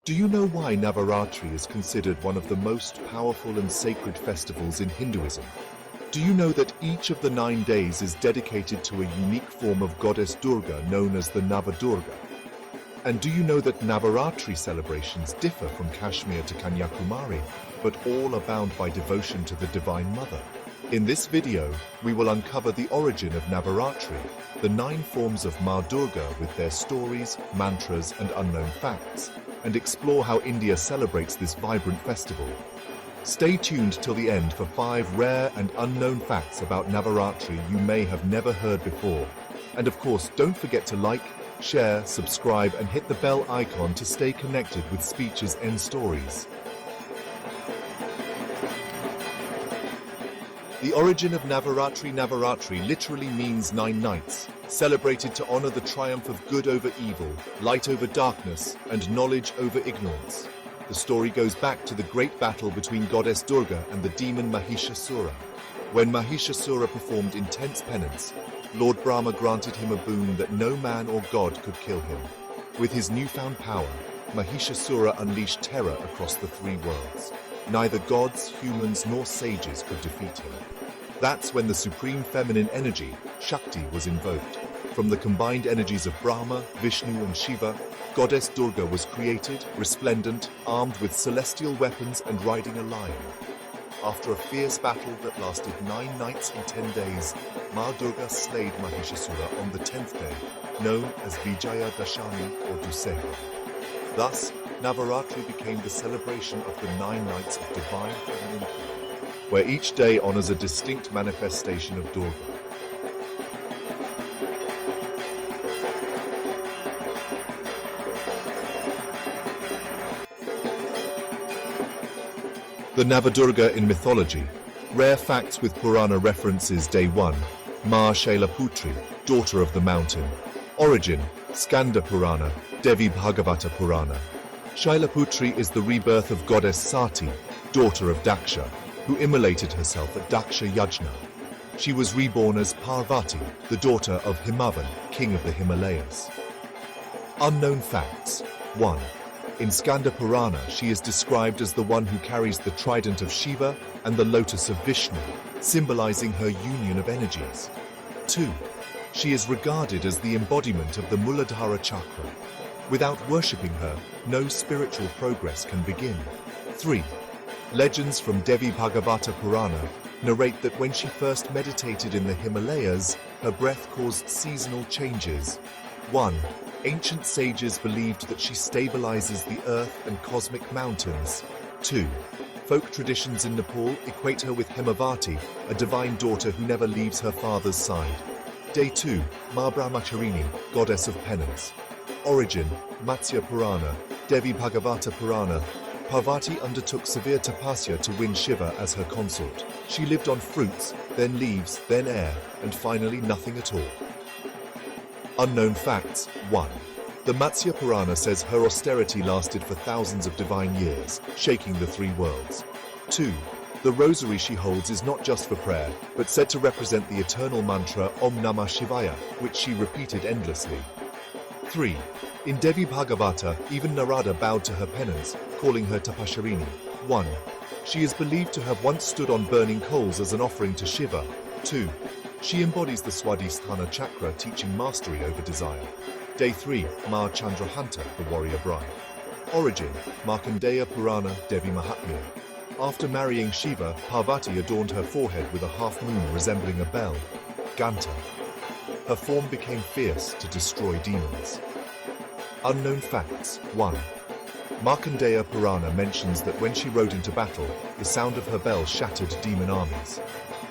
Do you know why Navaratri is considered one of the most powerful and sacred festivals in Hinduism? Do you know that each of the 9 days is dedicated to a unique form of Goddess Durga known as the Navadurga? And do you know that Navaratri celebrations differ from Kashmir to Kanyakumari, but all are bound by devotion to the Divine Mother? In this video, we will uncover the origin of Navaratri, the 9 forms of Maa Durga with their stories, mantras, and unknown facts, and explore how India celebrates this vibrant festival. Stay tuned till the end for 5 rare and unknown facts about Navaratri you may have never heard before. And of course, don't forget to like, share, subscribe, and hit the bell icon to stay connected with Speeches and Stories. The origin of Navaratri. Navaratri literally means 9 nights, celebrated to honor the triumph of good over evil, light over darkness, and knowledge over ignorance. The story goes back to the great battle between Goddess Durga and the demon Mahishasura. When Mahishasura performed intense penance, Lord Brahma granted him a boon that no man or god could kill him. With his newfound power, Mahishasura unleashed terror across the 3 worlds. Neither gods, humans, nor sages could defeat him. That's when the supreme feminine energy, Shakti, was invoked. From the combined energies of Brahma, Vishnu, and Shiva, Goddess Durga was created, resplendent, armed with celestial weapons and riding a lion. After a fierce battle that lasted 9 nights and 10 days, Maa Durga slayed Mahishasura on the 10th day, known as Vidyarambham or Dasara. Thus, Navaratri became the celebration of the 9 nights of divine feminine power, where each day honors a distinct manifestation of Durga. The Navadurga in mythology. Rare facts with Purana references. Day 1. Maa Shailaputri, daughter of the mountain. Origin: Skanda Purana, Devi Bhagavata Purana. Shailaputri is the rebirth of goddess Sati, daughter of Daksha, who immolated herself at Daksha Yajna. She was reborn as Parvati, the daughter of Himavan, king of the Himalayas. Unknown facts. 1. In Skanda Purana, she is described as the one who carries the trident of Shiva and the lotus of Vishnu, symbolizing her union of energies. 2. She is regarded as the embodiment of the Muladhara chakra. Without worshipping her, no spiritual progress can begin. 3. Legends from Devi Bhagavata Purana narrate that when she first meditated in the Himalayas, her breath caused seasonal changes. 1. Ancient sages believed that she stabilizes the earth and cosmic mountains. 2. Folk traditions in Nepal equate her with Himavati, a divine daughter who never leaves her father's side. Day 2. Maa Brahmacharini, goddess of penance. Origin: Matsya Purana, Devi Bhagavata Purana. Parvati undertook severe tapasya to win Shiva as her consort. She lived on fruits, then leaves, then air, and finally nothing at all. Unknown facts. 1. The Matsya Purana says her austerity lasted for thousands of divine years, shaking the 3 worlds. 2. The rosary she holds is not just for prayer, but said to represent the eternal mantra Om Namah Shivaya, which she repeated endlessly. 3. In Devi Bhagavata, even Narada bowed to her penance, calling her Tapasharini. 1. She is believed to have once stood on burning coals as an offering to Shiva. 2. She embodies the Swadhisthana chakra, teaching mastery over desire. Day 3. Maa Chandrahanta, the warrior bride. Origin: Markandeya Purana, Devi Mahatmya. After marrying Shiva, Parvati adorned her forehead with a half-moon resembling a bell, Ganta. Her form became fierce to destroy demons. Unknown facts. 1. Markandeya Purana mentions that when she rode into battle, the sound of her bell shattered demon armies.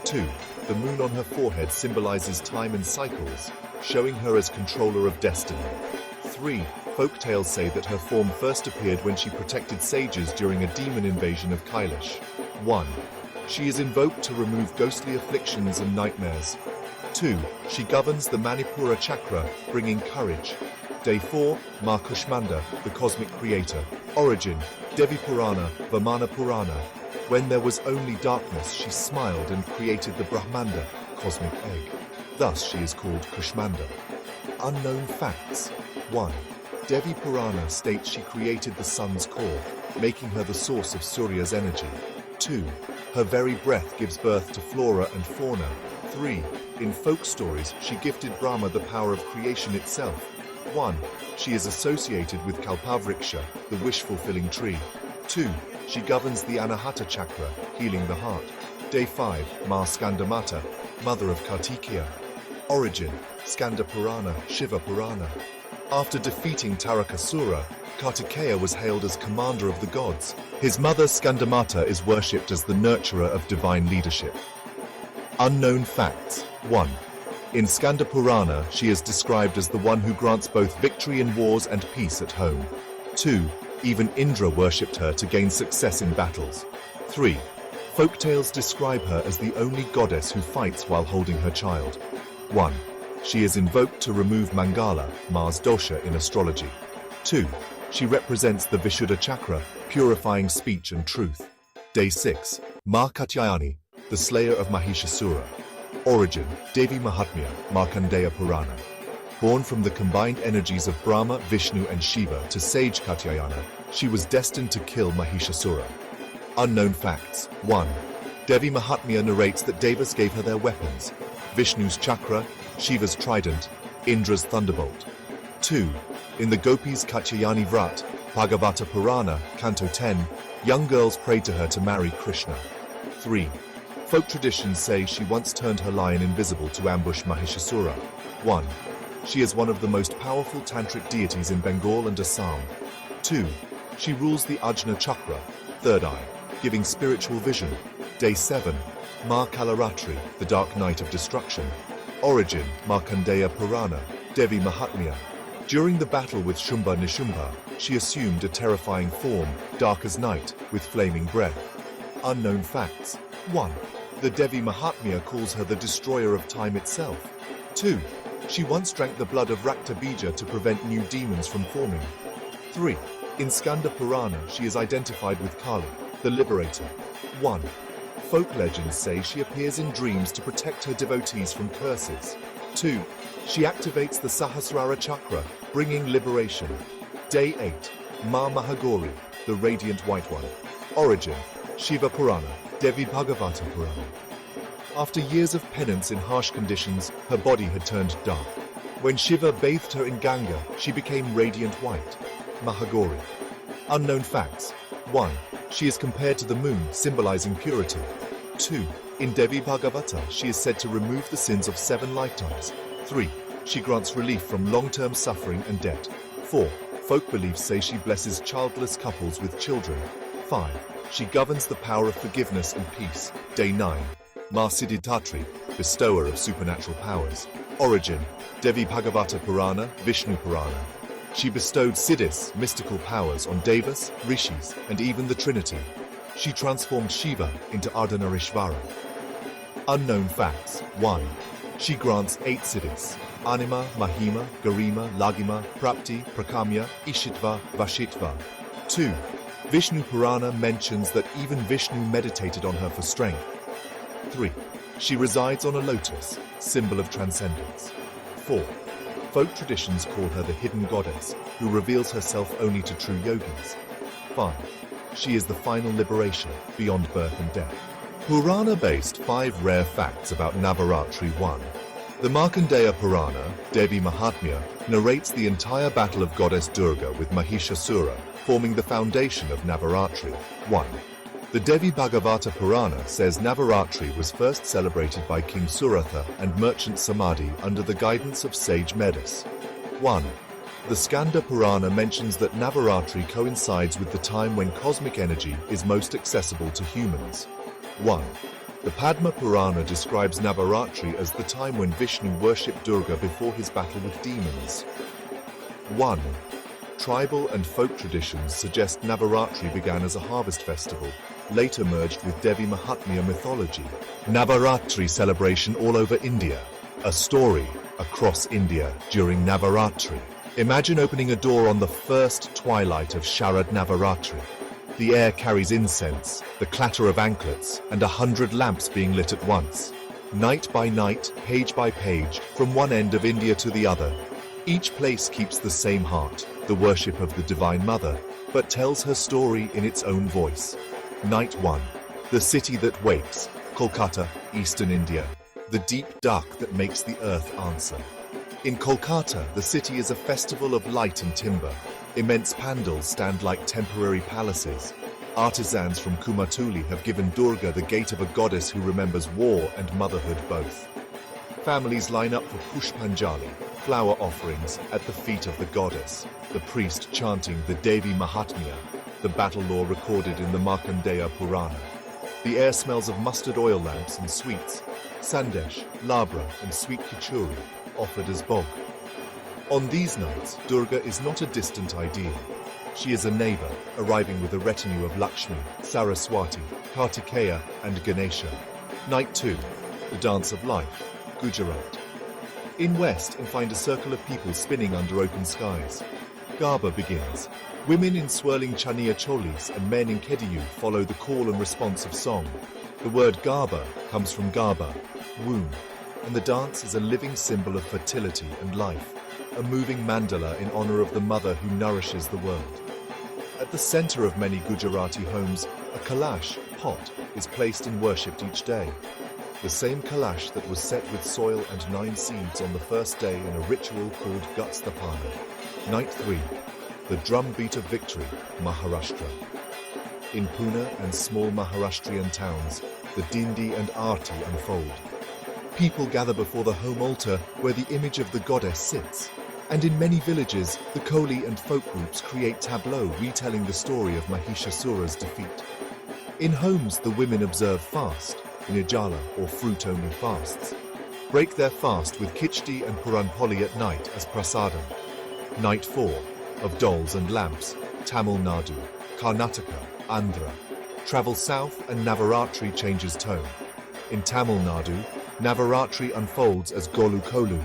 2. The moon on her forehead symbolizes time and cycles, showing her as controller of destiny. 3. Folk tales say that her form first appeared when she protected sages during a demon invasion of Kailash. 1. She is invoked to remove ghostly afflictions and nightmares. 2. She governs the Manipura chakra, bringing courage. Day 4. Maa Kushmanda, the cosmic creator. Origin: Devi Purana, Vamana Purana. When there was only darkness, she smiled and created the Brahmanda, cosmic egg. Thus she is called Kushmanda. Unknown facts. 1. Devi Purana states she created the sun's core, making her the source of Surya's energy. 2. Her very breath gives birth to flora and fauna. 3. In folk stories, she gifted Brahma the power of creation itself. 1. She is associated with Kalpavriksha, the wish-fulfilling tree. 2. She governs the Anahata chakra, healing the heart. Day 5. Maa Skandamata, mother of Kartikeya. Origin: Skanda Purana, Shiva Purana. After defeating Tarakasura, Kartikeya was hailed as commander of the gods. His mother Skandamata is worshipped as the nurturer of divine leadership. Unknown facts. 1. In Skanda Purana, she is described as the one who grants both victory in wars and peace at home. 2. Even Indra worshipped her to gain success in battles. 3. Folktales describe her as the only goddess who fights while holding her child. 1. She is invoked to remove Mangala, Mars dosha in astrology. 2. She represents the Vishuddha chakra, purifying speech and truth. Day 6. Maa Katyayani, the slayer of Mahishasura. Origin: Devi Mahatmya, Markandeya Purana. Born from the combined energies of Brahma, Vishnu and Shiva to sage Katyayana, she was destined to kill Mahishasura. Unknown facts. 1. Devi Mahatmya narrates that Devas gave her their weapons: Vishnu's chakra, Shiva's trident, Indra's thunderbolt. 2. In the Gopis Katyayani Vrat, Bhagavata Purana, Canto 10, young girls prayed to her to marry Krishna. 3. Folk traditions say she once turned her lion invisible to ambush Mahishasura. 1. She is one of the most powerful tantric deities in Bengal and Assam. 2. She rules the Ajna chakra, third eye, giving spiritual vision. Day 7. Maa Kalaratri, the dark night of destruction. Origin: Markandeya Purana, Devi Mahatmya. During the battle with Shumba Nishumba, she assumed a terrifying form, dark as night, with flaming breath. Unknown facts. 1. The Devi Mahatmya calls her the destroyer of time itself. 2. She once drank the blood of Rakta Bija to prevent new demons from forming. 3. In Skanda Purana, she is identified with Kali, the liberator. 1. Folk legends say she appears in dreams to protect her devotees from curses. 2. She activates the Sahasrara chakra, bringing liberation. Day 8. Maa Mahagauri, the radiant white one. Origin: Shiva Purana, Devi Bhagavata Purana. After years of penance in harsh conditions, her body had turned dark. When Shiva bathed her in Ganga, she became radiant white. Mahagauri. Unknown facts. 1. She is compared to the moon, symbolizing purity. 2. In Devi Bhagavata, she is said to remove the sins of 7 lifetimes. 3. She grants relief from long-term suffering and debt. 4. Folk beliefs say she blesses childless couples with children. 5. She governs the power of forgiveness and peace. Day 9. Maa Siddhidatri, bestower of supernatural powers. Origin: Devi Bhagavata Purana, Vishnu Purana. She bestowed siddhis, mystical powers, on Devas, Rishis, and even the Trinity. She transformed Shiva into Ardhanarishvara. Unknown facts. 1. She grants 8 siddhis: Anima, Mahima, Garima, Lagima, Prapti, Prakamya, Ishitva, Vashitva. 2. Vishnu Purana mentions that even Vishnu meditated on her for strength. 3. She resides on a lotus, symbol of transcendence. 4. Folk traditions call her the hidden goddess, who reveals herself only to true yogis. 5. She is the final liberation, beyond birth and death. Purana-based 5 rare facts about Navaratri. 1. The Markandeya Purana, Devi Mahatmya, narrates the entire battle of Goddess Durga with Mahishasura, forming the foundation of Navaratri. 1. The Devi Bhagavata Purana says Navaratri was first celebrated by King Suratha and merchant Samadhi under the guidance of sage Medas. 1. The Skanda Purana mentions that Navaratri coincides with the time when cosmic energy is most accessible to humans. 1. The Padma Purana describes Navaratri as the time when Vishnu worshipped Durga before his battle with demons. 1. Tribal and folk traditions suggest Navaratri began as a harvest festival, later merged with Devi Mahatmya mythology. Navaratri celebration all over India. A story across India during Navaratri. Imagine opening a door on the first twilight of Sharad Navaratri. The air carries incense, the clatter of anklets, and 100 lamps being lit at once. Night by night, page by page, from one end of India to the other. Each place keeps the same heart, the worship of the Divine Mother, but tells her story in its own voice. Night 1. The City That Wakes, Kolkata, Eastern India. The deep dark that makes the earth answer. In Kolkata, the city is a festival of light and timber. Immense pandals stand like temporary palaces. Artisans from Kumatuli have given Durga the gait of a goddess who remembers war and motherhood both. Families line up for Pushpanjali, flower offerings, at the feet of the goddess, the priest chanting the Devi Mahatmya, the battle lore recorded in the Markandeya Purana. The air smells of mustard oil lamps and sweets, sandesh, labra and sweet kichuri, offered as bhog. On these nights, Durga is not a distant ideal. She is a neighbor, arriving with a retinue of Lakshmi, Saraswati, Kartikeya and Ganesha. Night 2. The Dance of Life, Gujarat. In West, and find a circle of people spinning under open skies. Garba begins. Women in swirling chaniya cholis and men in kediyu follow the call and response of song. The word Garba comes from Garba, womb, and the dance is a living symbol of fertility and life, a moving mandala in honor of the mother who nourishes the world. At the center of many Gujarati homes, a kalash, pot, is placed and worshipped each day. The same kalash that was set with soil and 9 seeds on the first day in a ritual called Gutstapana. Night 3. The Drumbeat of Victory, Maharashtra. In Pune and small Maharashtrian towns, the Dindi and Aarti unfold. People gather before the home altar where the image of the goddess sits. And in many villages, the Koli and folk groups create tableaux retelling the story of Mahishasura's defeat. In homes, the women observe fast, nirjala or fruit-only fasts. Break their fast with khichdi and puran poli at night as prasadam. Night 4. Of Dolls and Lamps, Tamil Nadu, Karnataka, Andhra. Travel south and Navaratri changes tone. In Tamil Nadu, Navaratri unfolds as Golu Kolu,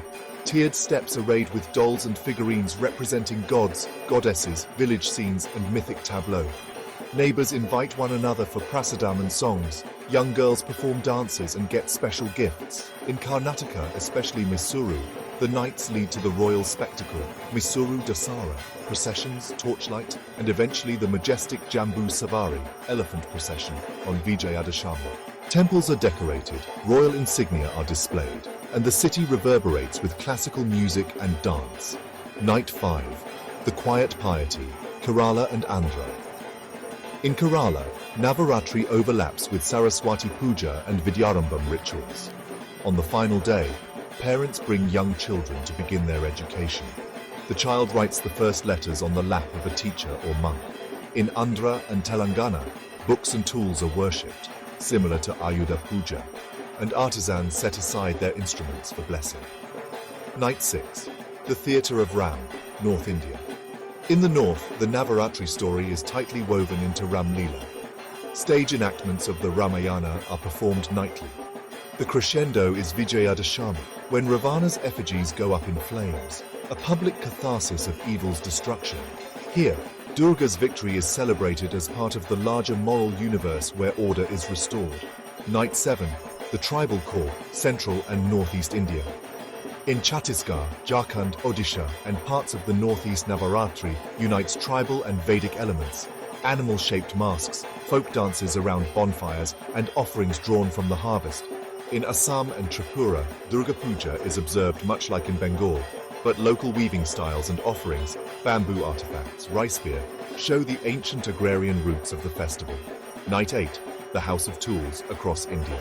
tiered steps arrayed with dolls and figurines representing gods, goddesses, village scenes and mythic tableau. Neighbors invite one another for prasadam and songs. Young girls perform dances and get special gifts. In Karnataka, especially Mysuru, the nights lead to the royal spectacle, Mysuru Dasara, processions, torchlight, and eventually the majestic Jambu Savari, elephant procession, on Vidyarambham. Temples are decorated, royal insignia are displayed, and the city reverberates with classical music and dance. Night 5. The Quiet Piety, Kerala and Andhra. In Kerala, Navaratri overlaps with Saraswati Puja and Vidyarambham rituals. On the final day, parents bring young children to begin their education. The child writes the first letters on the lap of a teacher or monk. In Andhra and Telangana, books and tools are worshipped, similar to Ayudha Puja, and artisans set aside their instruments for blessing. Night 6. The Theatre of Ram, North India. In the north, the Navaratri story is tightly woven into Ramlila. Stage enactments of the Ramayana are performed nightly. The crescendo is Vijayadashami, when Ravana's effigies go up in flames, a public catharsis of evil's destruction. Here, Durga's victory is celebrated as part of the larger moral universe where order is restored. Night 7. The Tribal Core, Central and Northeast India. In Chhattisgarh, Jharkhand, Odisha, and parts of the Northeast, Navaratri unites tribal and Vedic elements, animal-shaped masks, folk dances around bonfires, and offerings drawn from the harvest. In Assam and Tripura, Durga Puja is observed much like in Bengal, but local weaving styles and offerings, bamboo artifacts, rice beer, show the ancient agrarian roots of the festival. Night 8. The House of Tools across India.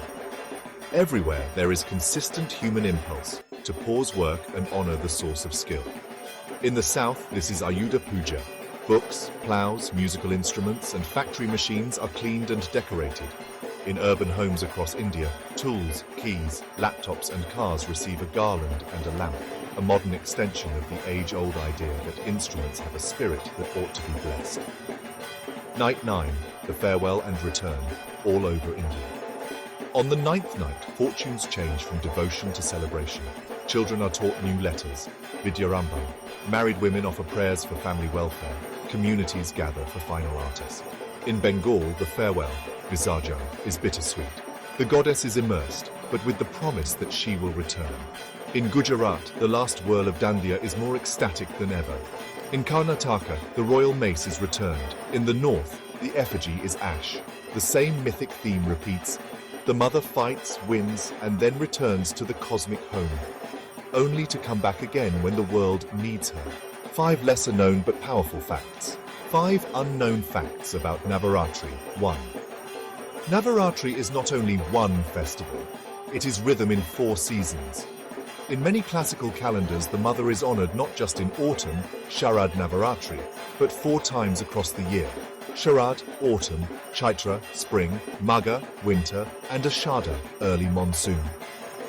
Everywhere there is consistent human impulse to pause work and honor the source of skill. In the south, this is Ayudha Puja. Books, plows, musical instruments, and factory machines are cleaned and decorated. In urban homes across India, tools, keys, laptops, and cars receive a garland and a lamp, a modern extension of the age-old idea that instruments have a spirit that ought to be blessed. Night 9. The Farewell and Return, all over India. On the 9th night, fortunes change from devotion to celebration. Children are taught new letters, Vidyarambham. Married women offer prayers for family welfare. Communities gather for final artis. In Bengal, the farewell, Visarjan, is bittersweet. The goddess is immersed, but with the promise that she will return. In Gujarat, the last whirl of Dandiya is more ecstatic than ever. In Karnataka, the royal mace is returned. In the north, the effigy is ash. The same mythic theme repeats. The mother fights, wins, and then returns to the cosmic home, only to come back again when the world needs her. 5 lesser-known but powerful facts. 5 unknown facts about Navaratri. 1. Navaratri is not only one festival, it is rhythm in 4 seasons. In many classical calendars, the mother is honored not just in autumn, Sharad Navaratri, but 4 times across the year. Sharad, autumn, Chaitra, spring, Magha, winter, and Ashada, early monsoon.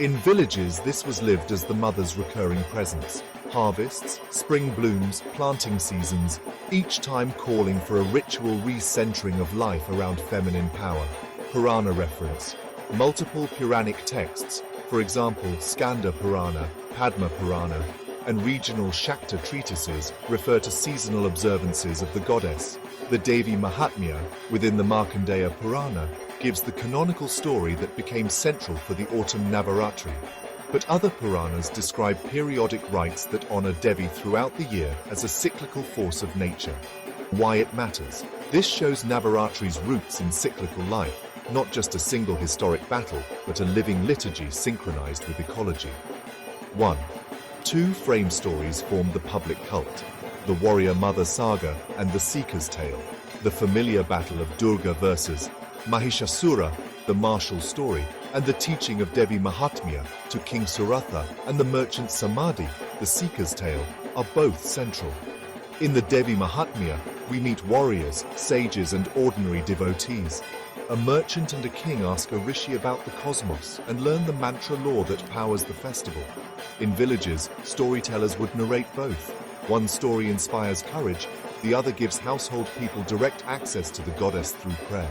In villages, this was lived as the mother's recurring presence. Harvests, spring blooms, planting seasons, each time calling for a ritual recentering of life around feminine power. Purana reference. Multiple Puranic texts, for example Skanda Purana, Padma Purana, and regional Shakta treatises refer to seasonal observances of the goddess. The Devi Mahatmya, within the Markandeya Purana, gives the canonical story that became central for the autumn Navaratri. But other Puranas describe periodic rites that honor Devi throughout the year as a cyclical force of nature. Why it matters. This shows Navaratri's roots in cyclical life, not just a single historic battle, but a living liturgy synchronized with ecology. 1. 2 frame stories form the public cult: the warrior mother saga and the seeker's tale. The familiar battle of Durga versus Mahishasura, the martial story, and the teaching of Devi Mahatmya to King Suratha and the merchant Samadhi, the seeker's tale, are both central. In the Devi Mahatmya, we meet warriors, sages, and ordinary devotees. A merchant and a king ask a rishi about the cosmos and learn the mantra lore that powers the festival. In villages, storytellers would narrate both. One story inspires courage, the other gives household people direct access to the goddess through prayer.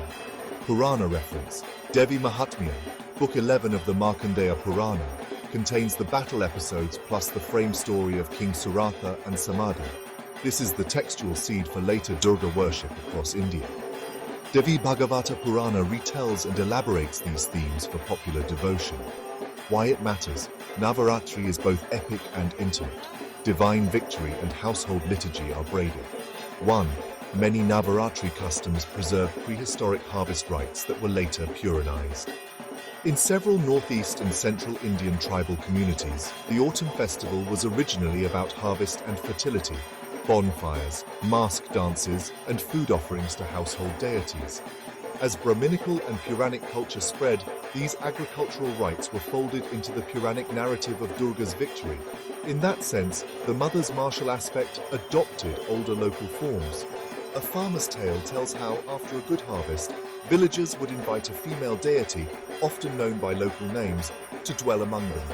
Purana reference. Devi Mahatmya, Book 11 of the Markandeya Purana, contains the battle episodes plus the frame story of King Suratha and Samadhi. This is the textual seed for later Durga worship across India. Devi Bhagavata Purana retells and elaborates these themes for popular devotion. Why it matters. Navaratri is both epic and intimate. Divine victory and household liturgy are braided. 1. Many Navaratri customs preserve prehistoric harvest rites that were later Puranized. In several northeast and central Indian tribal communities, the autumn festival was originally about harvest and fertility. Bonfires, mask dances, and food offerings to household deities. As Brahminical and Puranic culture spread, these agricultural rites were folded into the Puranic narrative of Durga's victory. In that sense, the mother's martial aspect adopted older local forms. A farmer's tale tells how, after a good harvest, villagers would invite a female deity, often known by local names, to dwell among them.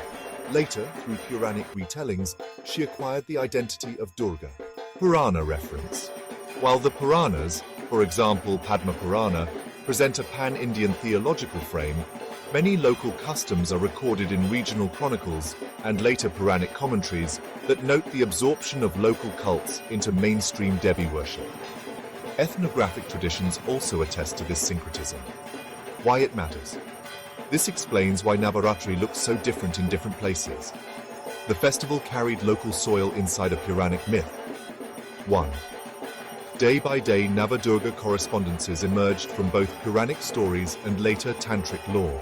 Later, through Puranic retellings, she acquired the identity of Durga. Purana reference. While the Puranas, for example Padma Purana, present a pan-Indian theological frame, many local customs are recorded in regional chronicles and later Puranic commentaries that note the absorption of local cults into mainstream Devi worship. Ethnographic traditions also attest to this syncretism. Why it matters. This explains why Navaratri looks so different in different places. The festival carried local soil inside a Puranic myth. 1. Day by day, Navadurga correspondences emerged from both Puranic stories and later Tantric lore.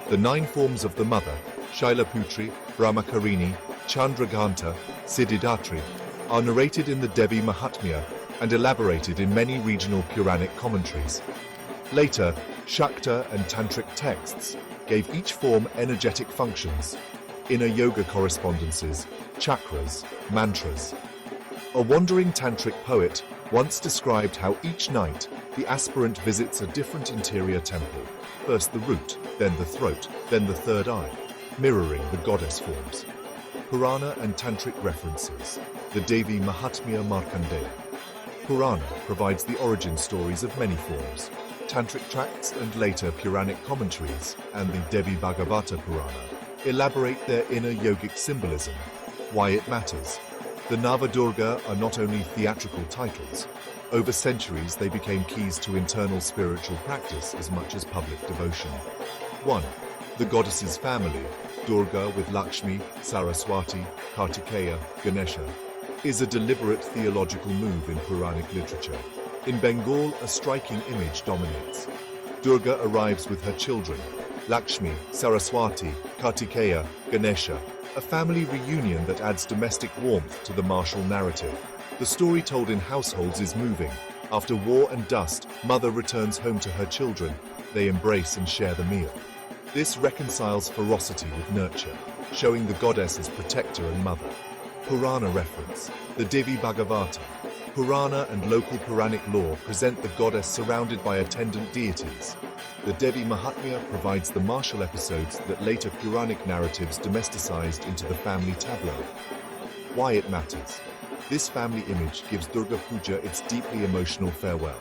The 9 forms of the mother, Shailaputri, Brahmakarini, Chandraghanta, Siddhidatri, are narrated in the Devi Mahatmya and elaborated in many regional Puranic commentaries. Later, Shakta and Tantric texts gave each form energetic functions. Inner yoga correspondences, chakras, mantras. A wandering tantric poet once described how each night the aspirant visits a different interior temple, first the root, then the throat, then the third eye, mirroring the goddess forms. Purana and Tantric references. The Devi Mahatmya Markandeya. Purana provides the origin stories of many forms. Tantric tracts and later Puranic commentaries, and the Devi Bhagavata Purana, elaborate their inner yogic symbolism. Why it matters. The Navadurga are not only theatrical titles. Over centuries, they became keys to internal spiritual practice as much as public devotion. 1. The goddess's family, Durga with Lakshmi, Saraswati, Kartikeya, Ganesha. is a deliberate theological move in Puranic literature. In Bengal, a striking image dominates. Durga arrives with her children, Lakshmi, Saraswati, Kartikeya, Ganesha, a family reunion that adds domestic warmth to the martial narrative. The story told in households is moving. After war and dust, mother returns home to her children. They embrace and share the meal. This reconciles ferocity with nurture, showing the goddess as protector and mother. Purana reference, the Devi Bhagavata. Purana and local Puranic lore present the goddess surrounded by attendant deities. The Devi Mahatmya provides the martial episodes that later Puranic narratives domesticized into the family tableau. Why it matters. This family image gives Durga Puja its deeply emotional farewell.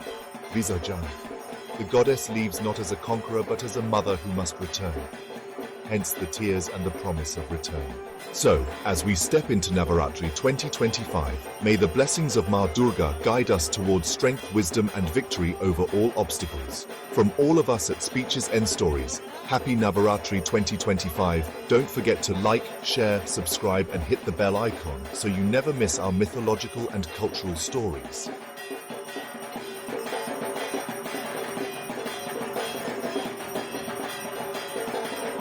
Visarjan. The goddess leaves not as a conqueror but as a mother who must return. Hence the tears and the promise of return. So, as we step into Navaratri 2025, may the blessings of Maa Durga guide us towards strength, wisdom and victory over all obstacles. From all of us at Speeches and Stories, happy Navaratri 2025. Don't forget to like, share, subscribe and hit the bell icon so you never miss our mythological and cultural stories.